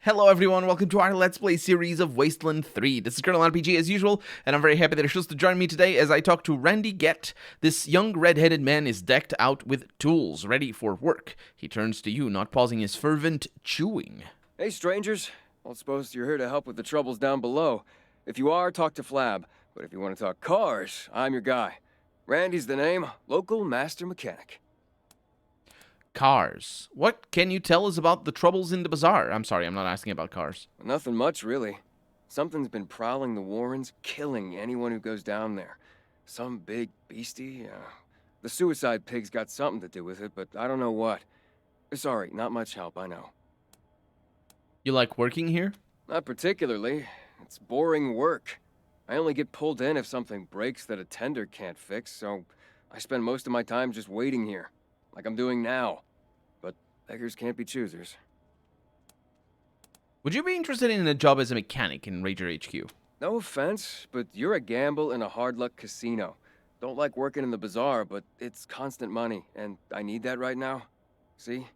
Hello everyone, welcome to our Let's Play series of Wasteland 3. This is Colonel RPG as usual, and I'm very happy that you're chosen to join me today as I talk to Randy Gett. This young red-headed man is decked out with tools, ready for work. He turns to you, not pausing his fervent chewing. Hey strangers, I don't suppose you're here to help with the troubles down below. If you are, talk to Flab, but if you want to talk cars, I'm your guy. Randy's the name, local master mechanic. Cars. What can you tell us about the troubles in the bazaar? I'm sorry, I'm not asking about cars. Nothing much, really. Something's been prowling the Warrens, killing anyone who goes down there. Some big beastie. The suicide pig's got something to do with it, but I don't know what. Sorry, not much help, I know. You like working here? Not particularly. It's boring work. I only get pulled in if something breaks that a tender can't fix, so I spend most of my time just waiting here, like I'm doing now. But beggars can't be choosers. Would you be interested in a job as a mechanic in Rager HQ? No offense, but you're a gamble in a hard-luck casino. Don't like working in the bazaar, but it's constant money, and I need that right now. See?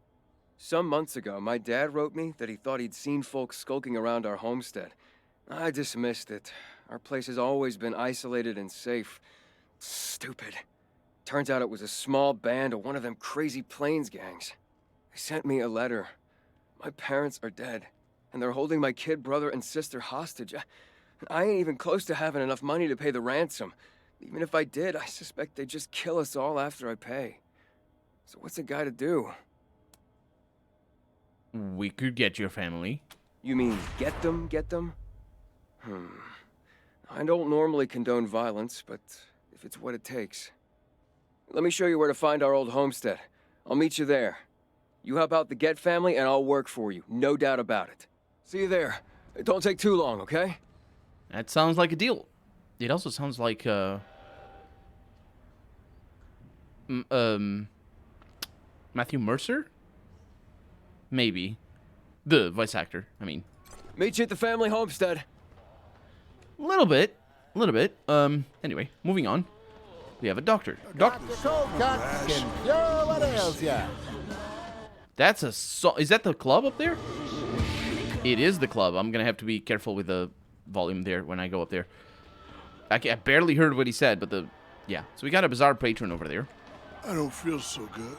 Some months ago, my dad wrote me that he thought he'd seen folks skulking around our homestead. I dismissed it. Our place has always been isolated and safe. Stupid. Turns out it was a small band of one of them crazy Plains gangs. They sent me a letter. My parents are dead, and they're holding my kid brother and sister hostage. I ain't even close to having enough money to pay the ransom. Even if I did, I suspect they'd just kill us all after I pay. So what's a guy to do? We could get your family. You mean get them? I don't normally condone violence, but if it's what it takes. Let me show you where to find our old homestead. I'll meet you there. You help out the Gett family and I'll work for you, no doubt about it. See you there. It don't take too long, okay? That sounds like a deal. It also sounds like, Matthew Mercer? Maybe. The voice actor, I mean. Meet you at the family homestead. A little bit. Anyway, moving on. We have a doctor. Doctor. That's a is that the club up there? It is the club. I'm gonna have to be careful with the volume there when I go up there. I barely heard what he said, but yeah. So we got a bizarre patron over there. I don't feel so good.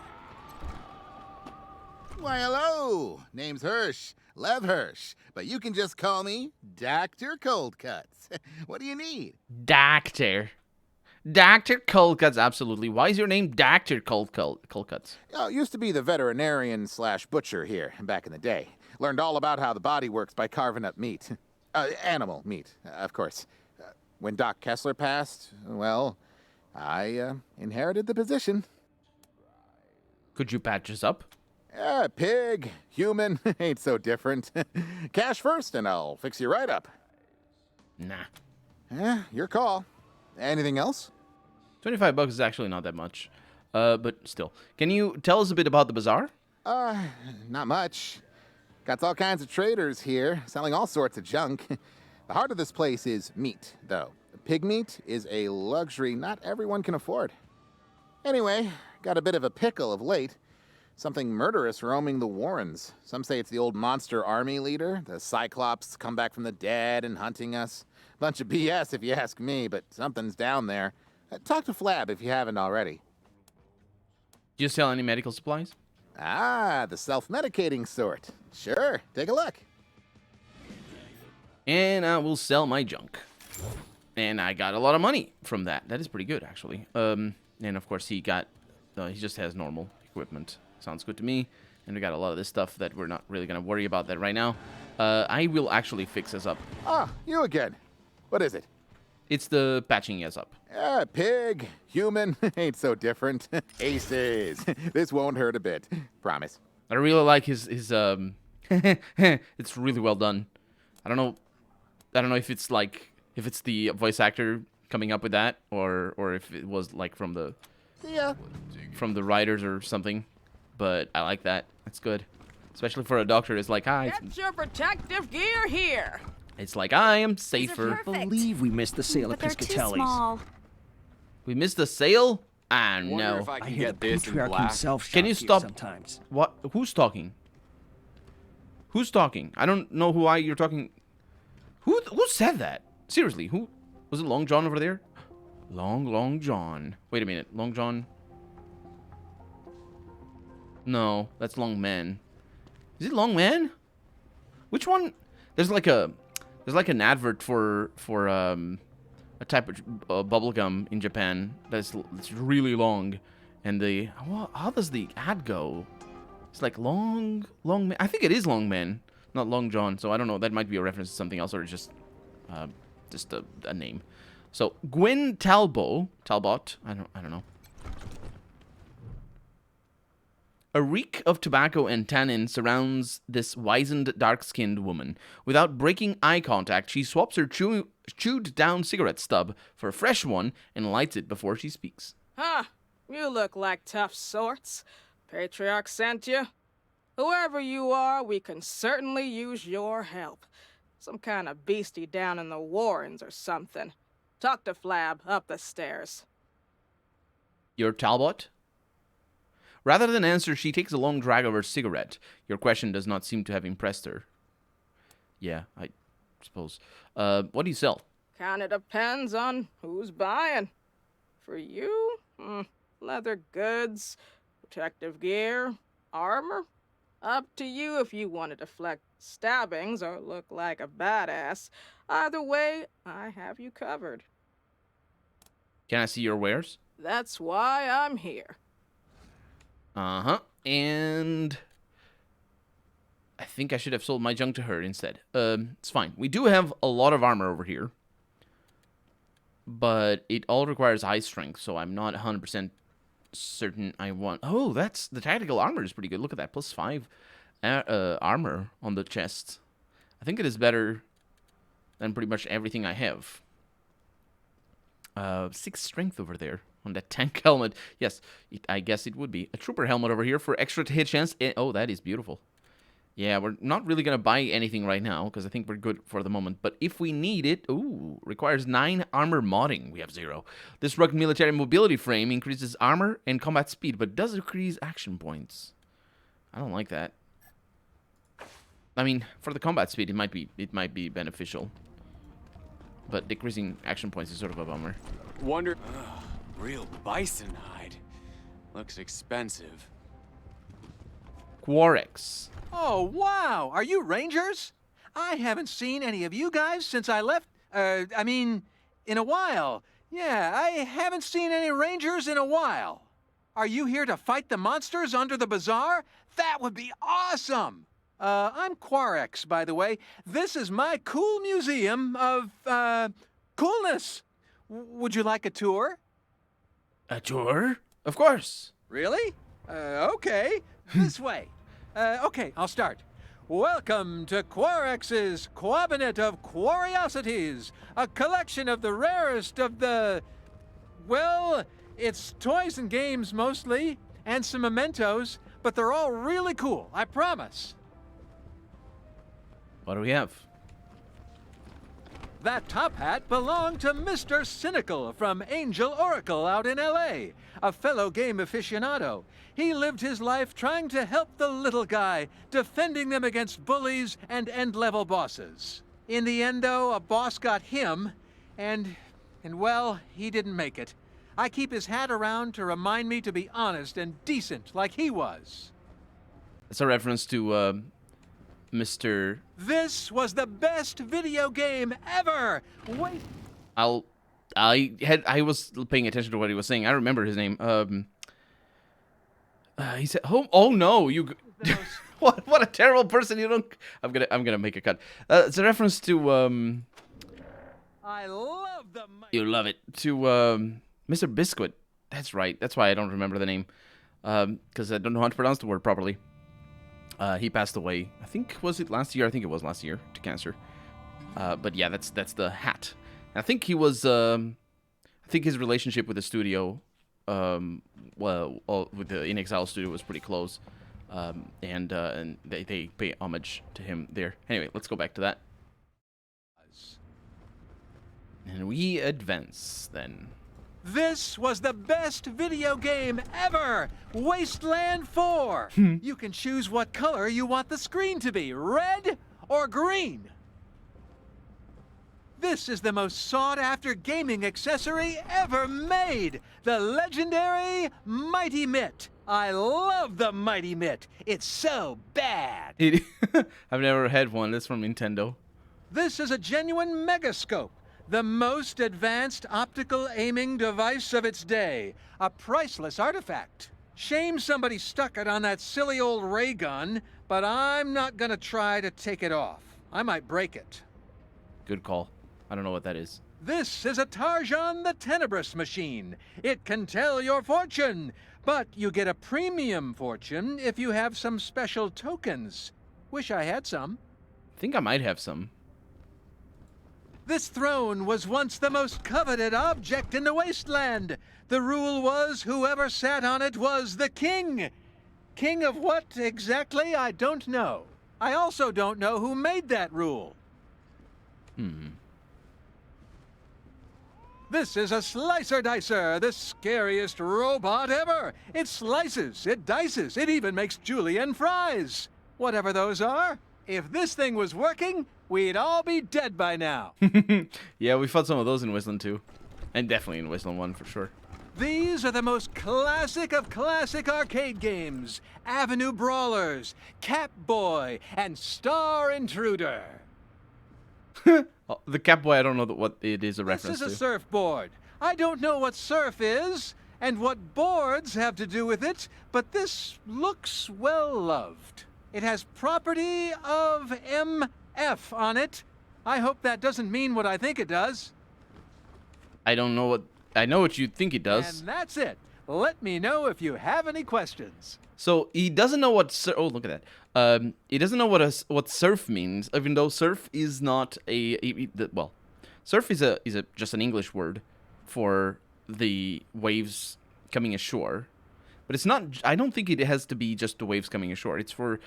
Why, hello. Name's Hirsch. Lev Hirsch. But you can just call me Dr. Cold Cuts. What do you need? Doctor Cold Cuts, absolutely. Why is your name Dr. Cold Cuts? Oh, used to be the veterinarian / butcher here back in the day. Learned all about how the body works by carving up meat. Animal meat, of course. When Doc Kessler passed, well, I inherited the position. Could you patch us up? Pig, human, ain't so different. Cash first and I'll fix you right up. Nah. Your call. Anything else? $25 is actually not that much. But still. Can you tell us a bit about the bazaar? Not much. Got all kinds of traders here, selling all sorts of junk. The heart of this place is meat, though. Pig meat is a luxury not everyone can afford. Anyway, got a bit of a pickle of late. Something murderous roaming the Warrens. Some say it's the old monster army leader. The Cyclops come back from the dead and hunting us. Bunch of BS if you ask me, but something's down there. Talk to Flab if you haven't already. Do you sell any medical supplies? The self-medicating sort. Sure, take a look. And I will sell my junk. And I got a lot of money from that. That is pretty good, actually. And of course he just has normal equipment. Sounds good to me. And we got a lot of this stuff that we're not really going to worry about that right now. I will actually fix us up. You again. What is it? It's the patching us up. Pig, human, ain't so different. Aces. This won't hurt a bit. Promise. I really like his it's really well done. I don't know if it's the voice actor coming up with that or if it was like from the writers or something. But I like that. That's good. Especially for a doctor. It's like, Get your protective gear here. It's like, I am safer. I believe we missed the sale But at they're too Piscatelli's. small. We missed the sale? Ah, no. If I I can hear the get this in patriarch black. himself Can you shout here stop? sometimes. What? Who's talking? Who's talking? I don't know you're talking. Who said that? Seriously, who was it? Long John over there? Long John. Wait a minute, Long John. No, that's Long Man. Is it Long Man? Which one? There's like an advert for a type of bubble gum in Japan that's really long, and how does the ad go? It's like Long Man. I think it is Long Man, not Long John. So I don't know. That might be a reference to something else, or just a name. So Gwen Talbot. I don't know. A reek of tobacco and tannin surrounds this wizened, dark-skinned woman. Without breaking eye contact, she swaps her chewed down cigarette stub for a fresh one and lights it before she speaks. Huh, you look like tough sorts. Patriarch sent you. Whoever you are, we can certainly use your help. Some kind of beastie down in the Warrens or something. Talk to Flab up the stairs. You're Talbot? Rather than answer, she takes a long drag of her cigarette. Your question does not seem to have impressed her. Yeah, I suppose. What do you sell? Kinda depends on who's buying. For you, leather goods, protective gear, armor. Up to you if you want to deflect stabbings or look like a badass. Either way, I have you covered. Can I see your wares? That's why I'm here. Uh-huh. And I think I should have sold my junk to her instead. It's fine. We do have a lot of armor over here, but it all requires high strength, so I'm not 100% certain I want... Oh, the tactical armor is pretty good. Look at that, +5 armor on the chest. I think it is better than pretty much everything I have. 6 strength over there on that tank helmet. Yes, I guess it would be. A trooper helmet over here for extra hit chance. Oh, that is beautiful. Yeah, we're not really going to buy anything right now because I think we're good for the moment. But if we need it... Ooh, requires 9 armor modding. We have 0. This rugged military mobility frame increases armor and combat speed, but does decrease action points. I don't like that. I mean, for the combat speed, it might be beneficial. But decreasing action points is sort of a bummer. Real bison hide. Looks expensive. Quarx. Oh, wow! Are you Rangers? I haven't seen any of you guys since I left, in a while. Yeah, I haven't seen any Rangers in a while. Are you here to fight the monsters under the bazaar? That would be awesome! I'm Quarx, by the way. This is my cool museum of, coolness. Would you like a tour? A tour? Of course. Really? Okay. This way. Okay, I'll start. Welcome to Quarx's Cabinet of Curiosities, a collection of the rarest of the... Well, it's toys and games mostly, and some mementos, but they're all really cool, I promise. What do we have? That top hat belonged to Mr. Cynical from Angel Oracle out in L.A., a fellow game aficionado. He lived his life trying to help the little guy, defending them against bullies and end-level bosses. In the end, though, a boss got him, and well, he didn't make it. I keep his hat around to remind me to be honest and decent like he was. It's a reference to, Mr. This was the best video game ever! Wait. I was paying attention to what he was saying. I remember his name. He said, "Oh no, you." what a terrible person! You don't. I'm gonna make a cut. It's a reference to I love the. You love it to Mr. Biscuit. That's right. That's why I don't remember the name, because I don't know how to pronounce the word properly. He passed away. I think was it last year? I think it was last year to cancer. But yeah, that's the hat. I think he was. I think his relationship with the studio, with the In Exile studio was pretty close, and they pay homage to him there. Anyway, let's go back to that. And we advance then. This was the best video game ever! Wasteland 4! You can choose what color you want the screen to be, red or green. This is the most sought-after gaming accessory ever made! The legendary Mighty Mitt. I love the Mighty Mitt. It's so bad. I've never had one. That's from Nintendo. This is a genuine megascope. The most advanced optical aiming device of its day. A priceless artifact. Shame somebody stuck it on that silly old ray gun, but I'm not gonna try to take it off. I might break it. Good call. I don't know what that is. This is a Tarjan the Tenebrous machine. It can tell your fortune, but you get a premium fortune if you have some special tokens. Wish I had some. I think I might have some. This throne was once the most coveted object in the Wasteland. The rule was whoever sat on it was the king. King of what exactly, I don't know. I also don't know who made that rule. This is a Slicer Dicer, the scariest robot ever. It slices, it dices, it even makes julienne fries. Whatever those are. If this thing was working, we'd all be dead by now. Yeah, we fought some of those in Wasteland 2. And definitely in Wasteland 1 for sure. These are the most classic of classic arcade games. Avenue Brawlers, Catboy, and Star Intruder. Oh, the Catboy, I don't know what it is a reference This is a to. surfboard. I don't know what surf is, and what boards have to do with it, but this looks well-loved. It has property of MF on it. I hope that doesn't mean what I think it does. I don't know what... I know what you think it does. And that's it. Let me know if you have any questions. So he doesn't know what... Oh, look at that. He doesn't know what surf means, even though surf is not well, surf is just an English word for the waves coming ashore. But it's not... I don't think it has to be just the waves coming ashore. It's for,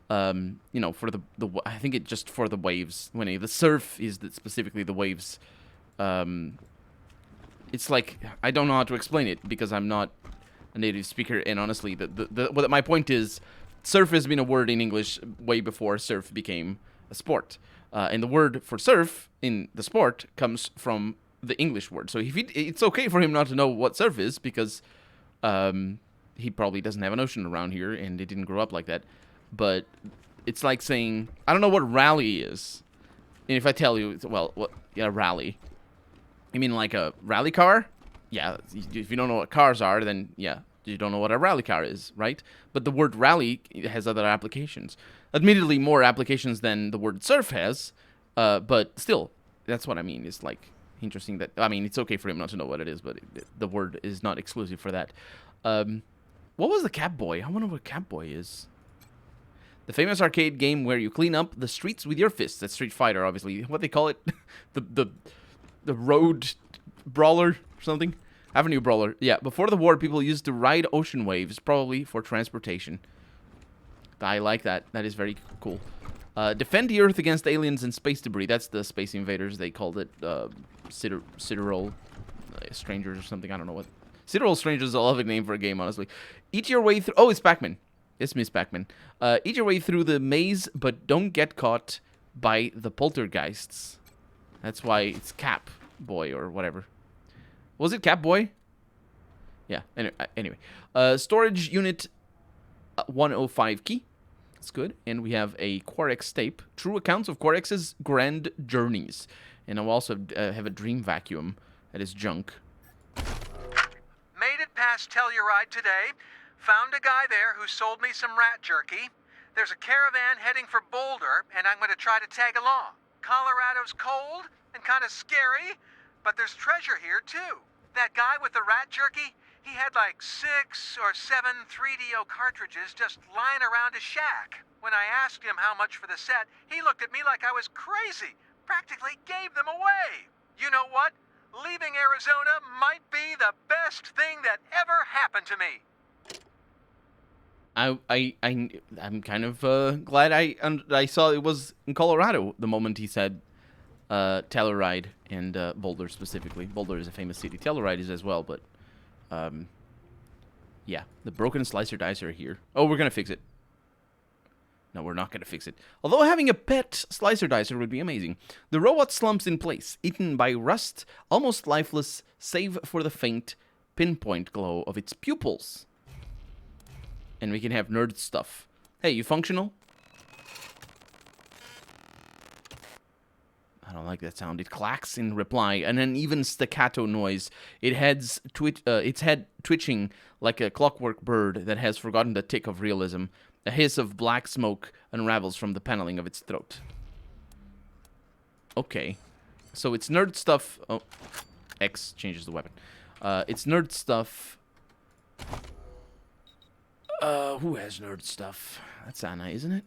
you know, for the I think it's just for the waves. When the surf is specifically the waves. It's like, I don't know how to explain it because I'm not a native speaker. And honestly, my point is, surf has been a word in English way before surf became a sport. And the word for surf in the sport comes from the English word. So it's okay for him not to know what surf is because... he probably doesn't have an ocean around here, and he didn't grow up like that. But it's like saying, I don't know what rally is. And if I tell you, well, rally. You mean like a rally car? Yeah, if you don't know what cars are, then yeah, you don't know what a rally car is, right? But the word rally has other applications. Admittedly, more applications than the word surf has, but still, that's what I mean. It's like interesting that, I mean, it's okay for him not to know what it is, but the word is not exclusive for that. What was the Catboy? I wonder what Catboy is. The famous arcade game where you clean up the streets with your fists. That's Street Fighter, obviously. What they call it? the road brawler or something? Avenue Brawler. Yeah, before the war, people used to ride ocean waves, probably for transportation. I like that. That is very cool. Defend the Earth against aliens and space debris. That's the Space Invaders. They called it Sidereal Strangers or something. I don't know what. Sidereal Strangers is a lovely name for a game, honestly. Eat your way through... Oh, it's Pac-Man. It's Miss Pac-Man. Eat your way through the maze, but don't get caught by the poltergeists. That's why it's Cap Boy or whatever. Was it Cap Boy? Yeah, anyway. Storage unit 105 key. That's good. And we have a Quarx tape. True accounts of Quarx's grand journeys. And I'll also have a dream vacuum that is junk. Made it past Telluride today. Found a guy there who sold me some rat jerky. There's a caravan heading for Boulder, and I'm going to try to tag along. Colorado's cold and kind of scary, but there's treasure here, too. That guy with the rat jerky, he had like 6 or 7 3DO cartridges just lying around his shack. When I asked him how much for the set, he looked at me like I was crazy. Practically gave them away. You know what? Leaving Arizona might be the best thing that ever happened to me. I'm kind of glad I saw it was in Colorado the moment he said Telluride and Boulder specifically. Boulder is a famous city. Telluride is as well, but yeah, the broken slicer dice are here. Oh, we're gonna fix it. No, we're not gonna fix it. Although having a pet slicer dicer would be amazing. The robot slumps in place, eaten by rust, almost lifeless, save for the faint pinpoint glow of its pupils. And we can have nerd stuff. Hey, you functional? I don't like that sound. It clacks in reply, an uneven staccato noise. Its head twitching like a clockwork bird that has forgotten the tick of realism. A hiss of black smoke unravels from the paneling of its throat. Okay. So it's nerd stuff. Oh, X changes the weapon. It's nerd stuff. Who has nerd stuff? That's Anna, isn't it?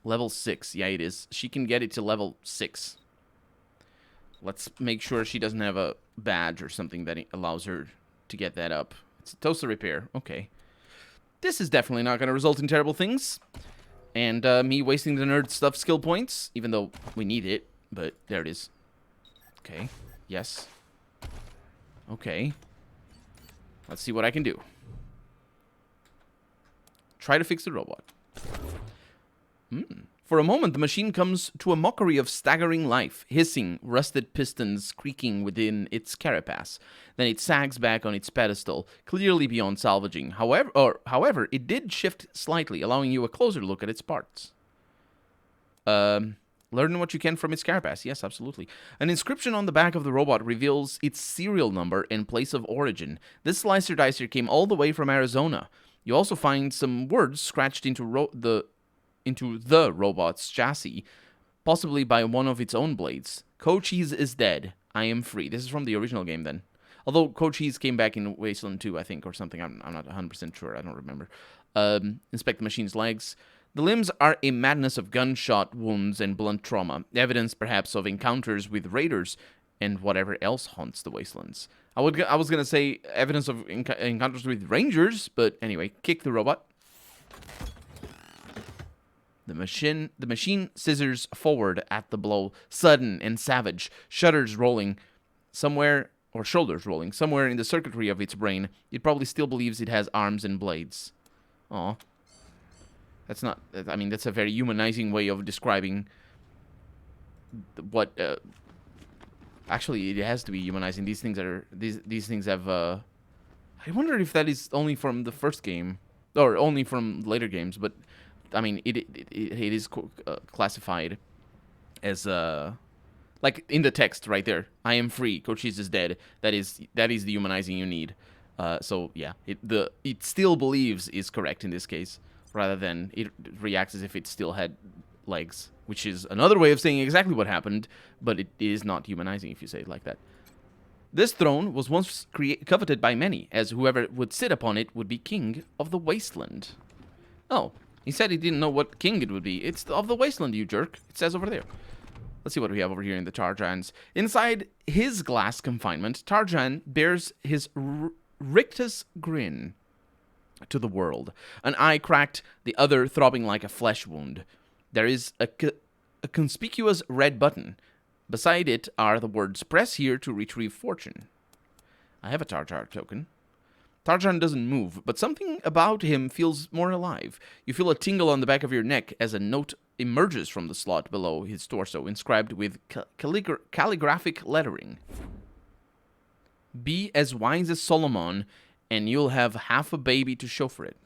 Level 6. Yeah, it is. She can get it to level 6. Let's make sure she doesn't have a badge or something that allows her to get that up. It's a toaster repair. Okay. This is definitely not going to result in terrible things. And me wasting the nerd stuff skill points, even though we need it. But there it is. Okay. Yes. Okay. Let's see what I can do. Try to fix the robot. For a moment, the machine comes to a mockery of staggering life, hissing, rusted pistons creaking within its carapace. Then it sags back on its pedestal, clearly beyond salvaging. However, it did shift slightly, allowing you a closer look at its parts. Learn what you can from its carapace. Yes, absolutely. An inscription on the back of the robot reveals its serial number and place of origin. This slicer dicer came all the way from Arizona. You also find some words scratched into the robot's chassis, possibly by one of its own blades. Cochise is dead. I am free. This is from the original game, then. Although Cochise came back in Wasteland 2, I think, or something. I'm not 100% sure. I don't remember. Inspect the machine's legs. The limbs are a madness of gunshot wounds and blunt trauma, evidence perhaps of encounters with raiders and whatever else haunts the Wastelands. I was gonna say evidence of encounters with rangers, but anyway, kick the robot. The machine scissors forward at the blow, sudden and savage, shoulders rolling somewhere in the circuitry of its brain. It probably still believes it has arms and blades. Aw. That's not, I mean, that's a very humanizing way of describing what, actually, it has to be humanizing. These things have, I wonder if that is only from the first game, or only from later games, but I mean, it is classified as like in the text right there. I am free. Cochise is dead. That is the humanizing you need. So yeah, it still believes is correct in this case, rather than it reacts as if it still had legs, which is another way of saying exactly what happened, but it is not humanizing if you say it like that. This throne was once coveted by many, as whoever would sit upon it would be king of the Wasteland. Oh. He said he didn't know what king it would be. It's of the Wasteland, you jerk. It says over there. Let's see what we have over here in the Tarjan's. Inside his glass confinement, Tarjan bears his rictus grin to the world. An eye cracked, the other throbbing like a flesh wound. There is a conspicuous red button. Beside it are the words, press here to retrieve fortune. I have a Tarjar token. Tarjan doesn't move, but something about him feels more alive. You feel a tingle on the back of your neck as a note emerges from the slot below his torso, inscribed with calligraphic lettering. Be as wise as Solomon, and you'll have half a baby to show for it.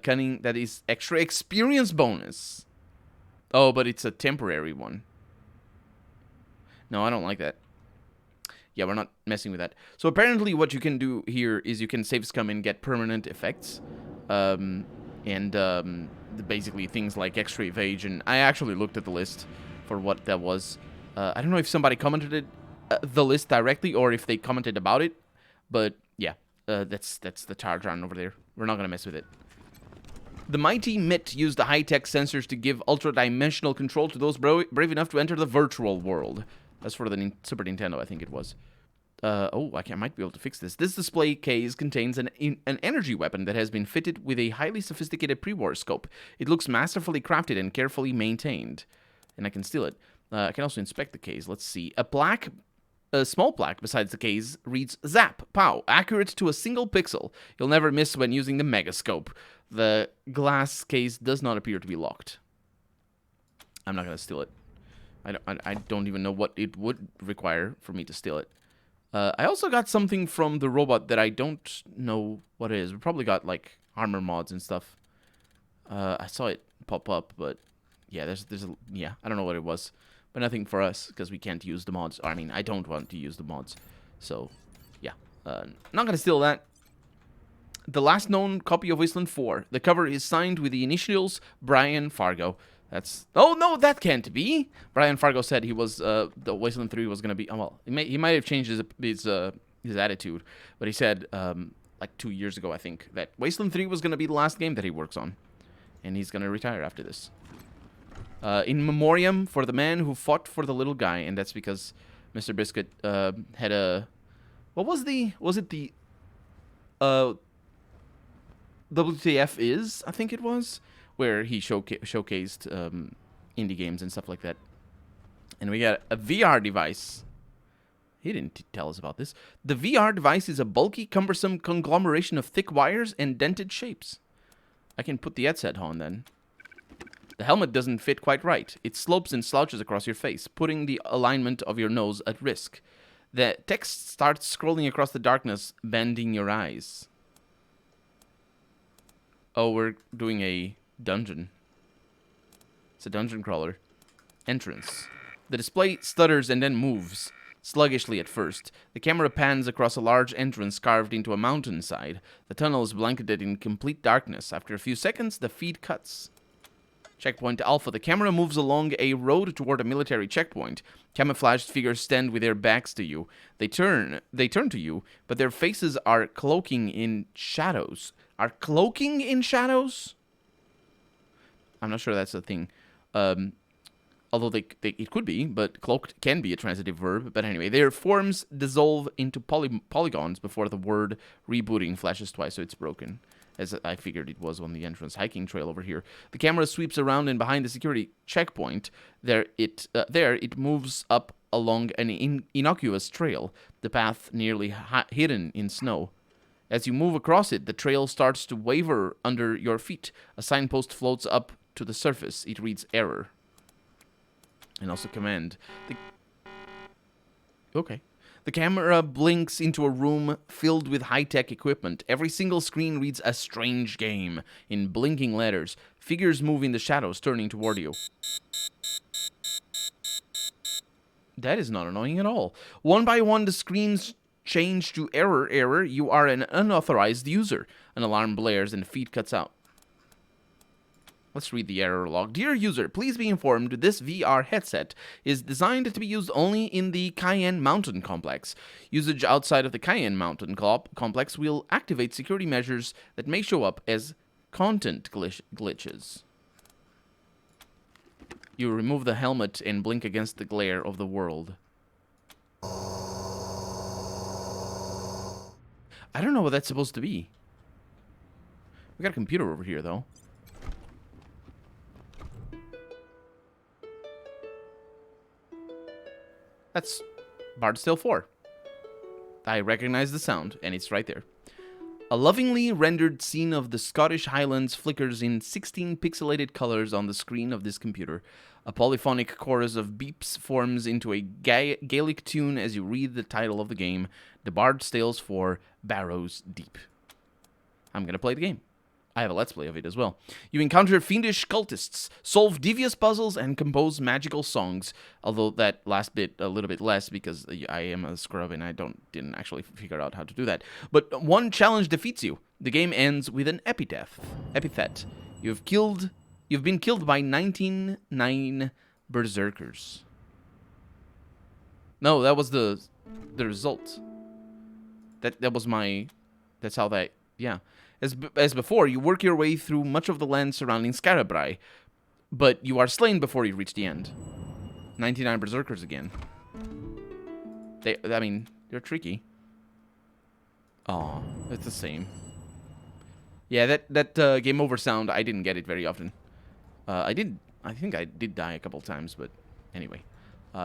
Cunning, that is extra experience bonus. Oh, but it's a temporary one. No, I don't like that. Yeah, we're not messing with that. So apparently what you can do here is you can save scum and get permanent effects. Basically things like extra evasion. I actually looked at the list for what that was. I don't know if somebody commented the list directly or if they commented about it. But yeah, that's the Tarjan over there. We're not going to mess with it. The mighty Mitt used the high-tech sensors to give ultra-dimensional control to those brave enough to enter the virtual world. That's for the Super Nintendo, I think it was. Oh, I might be able to fix this. This display case contains an energy weapon that has been fitted with a highly sophisticated pre-war scope. It looks masterfully crafted and carefully maintained. And I can steal it. I can also inspect the case. Let's see. A small plaque besides the case reads, Zap, pow, accurate to a single pixel. You'll never miss when using the megascope. The glass case does not appear to be locked. I'm not going to steal it. I don't even know what it would require for me to steal it. I also got something from the robot that I don't know what it is. We probably got, like, armor mods and stuff. I saw it pop up, but yeah, I don't know what it was. But nothing for us, because we can't use the mods. I mean, I don't want to use the mods. So, yeah. Not gonna steal that. The last known copy of Wasteland 4. The cover is signed with the initials Brian Fargo. That's... Oh, no, that can't be! Brian Fargo said he was... the Wasteland 3 was gonna be... well, he might have changed his attitude. But he said, like 2 years ago, I think, that Wasteland 3 was gonna be the last game that he works on. And he's gonna retire after this. In memoriam for the man who fought for the little guy, and that's because Mr. Biscuit had a... What was the... Was it the... WTF is, I think it was, where he showcased indie games and stuff like that. And we got a VR device. He didn't tell us about this. The VR device is a bulky, cumbersome conglomeration of thick wires and dented shapes. I can put the headset on then. The helmet doesn't fit quite right. It slopes and slouches across your face, putting the alignment of your nose at risk. The text starts scrolling across the darkness, bending your eyes. Oh, we're doing a dungeon. It's a dungeon crawler. Entrance. The display stutters and then moves, sluggishly at first. The camera pans across a large entrance carved into a mountainside. The tunnel is blanketed in complete darkness. After a few seconds, the feed cuts. Checkpoint Alpha. The camera moves along a road toward a military checkpoint. Camouflaged figures stand with their backs to you. They turn to you, but their faces are cloaking in shadows. Are cloaking in shadows? I'm not sure that's a thing. Although it could be, but cloaked can be a transitive verb. But anyway, their forms dissolve into polygons before the word rebooting flashes twice, so it's broken. As I figured it was on the entrance hiking trail over here. The camera sweeps around and behind the security checkpoint. There it moves up along an innocuous trail, the path nearly hidden in snow. As you move across it, the trail starts to waver under your feet. A signpost floats up to the surface. It reads error. And also command. Okay. The camera blinks into a room filled with high-tech equipment. Every single screen reads a strange game in blinking letters. Figures move in the shadows, turning toward you. That is not annoying at all. One by one, the screens change to error. You are an unauthorized user. An alarm blares and the feed cuts out. Let's read the error log. Dear user, please be informed this VR headset is designed to be used only in the Cayenne Mountain Complex. Usage outside of the Cayenne Mountain Complex will activate security measures that may show up as content glitches. You remove the helmet and blink against the glare of the world. I don't know what that's supposed to be. We got a computer over here, though. That's Bard's Tale 4. I recognize the sound, and it's right there. A lovingly rendered scene of the Scottish Highlands flickers in 16 pixelated colors on the screen of this computer. A polyphonic chorus of beeps forms into a Gaelic tune as you read the title of the game, The Bard's Tale 4 Barrows Deep. I'm gonna play the game. I have a Let's Play of it as well. You encounter fiendish cultists, solve devious puzzles, and compose magical songs. Although that last bit a little bit less because I am a scrub and I didn't actually figure out how to do that. But one challenge defeats you. The game ends with an epithet. You've been killed by 99 berserkers. No, that was the result. That was my. That's how that. Yeah. As before, you work your way through much of the land surrounding Scarabrai, but you are slain before you reach the end. 99 berserkers again. They're tricky. Oh, it's the same. Yeah, that game over sound, I didn't get it very often. I think I did die a couple times, but anyway.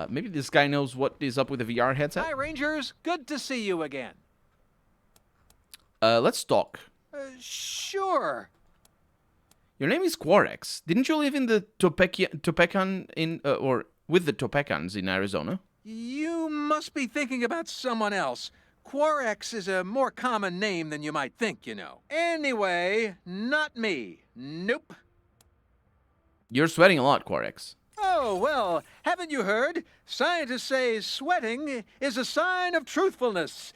Maybe this guy knows what is up with the VR headset. Hi, Rangers. Good to see you again. Let's talk. Sure. Your name is Quarx. Didn't you live in the Topecan in or with the Topecans in Arizona? You must be thinking about someone else. Quarx is a more common name than you might think, you know. Anyway, not me. Nope. You're sweating a lot, Quarx. Oh, well, haven't you heard? Scientists say sweating is a sign of truthfulness.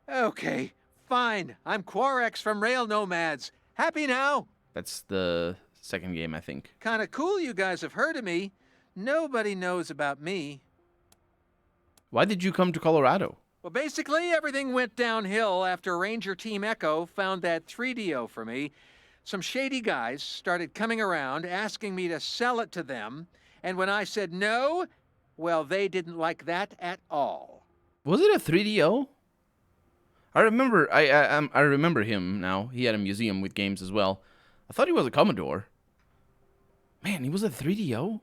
Okay, fine. I'm Quarx from Rail Nomads. Happy now? That's the second game, I think. Kinda cool you guys have heard of me. Nobody knows about me. Why did you come to Colorado? Well, basically, everything went downhill after Ranger Team Echo found that 3DO for me. Some shady guys started coming around asking me to sell it to them, and when I said no, well, they didn't like that at all. Was it a 3DO? I remember. I remember him now. He had a museum with games as well. I thought he was a Commodore. Man, he was a 3DO.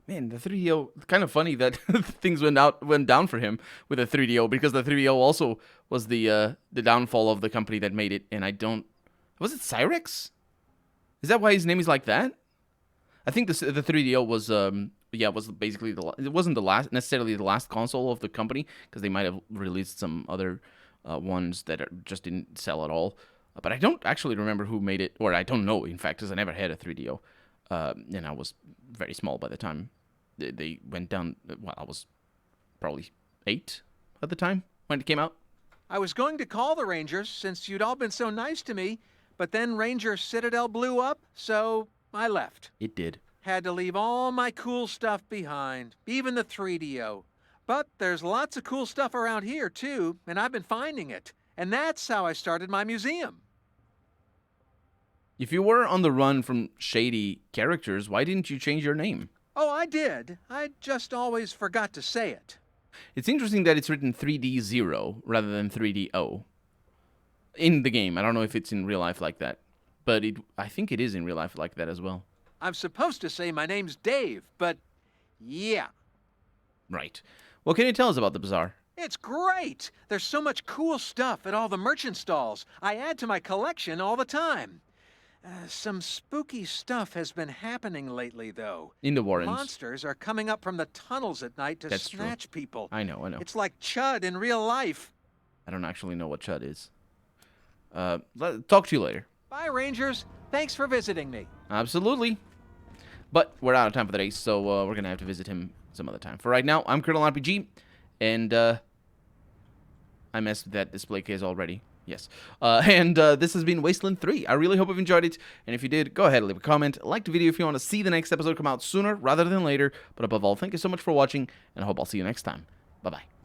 Man, the 3DO. Kind of funny that things went down for him with a 3DO, because the 3DO also was the downfall of the company that made it. And I don't. Was it Cyrex? Is that why his name is like that? I think the 3DO was was basically it wasn't necessarily the last console of the company, because they might have released some other ones that just didn't sell at all. But I don't actually remember who made it, or I don't know, in fact, because I never had a 3DO. And I was very small by the time they went down. Well, I was probably 8 at the time when it came out. I was going to call the Rangers since you'd all been so nice to me, but then Ranger Citadel blew up, so I left. It did. Had to leave all my cool stuff behind, even the 3DO. But there's lots of cool stuff around here, too, and I've been finding it. And that's how I started my museum. If you were on the run from shady characters, why didn't you change your name? Oh, I did. I just always forgot to say it. It's interesting that it's written 3D0 rather than 3DO in the game. I don't know if it's in real life like that, but I think it is in real life like that as well. I'm supposed to say my name's Dave, but yeah. Right. What can you tell us about the bazaar? It's great! There's so much cool stuff at all the merchant stalls. I add to my collection all the time. Some spooky stuff has been happening lately, though. In the Warrens. Monsters are coming up from the tunnels at night to That's snatch people. I know. It's like Chud in real life. I don't actually know what Chud is. Talk to you later. Bye, Rangers. Thanks for visiting me. Absolutely. But we're out of time for the day, so we're going to have to visit him some other time. For right now, I'm Colonel RPG, and I messed with that display case already. Yes. And this has been Wasteland 3. I really hope you've enjoyed it, and if you did, go ahead and leave a comment. Like the video if you want to see the next episode come out sooner rather than later. But above all, thank you so much for watching, and I hope I'll see you next time. Bye-bye.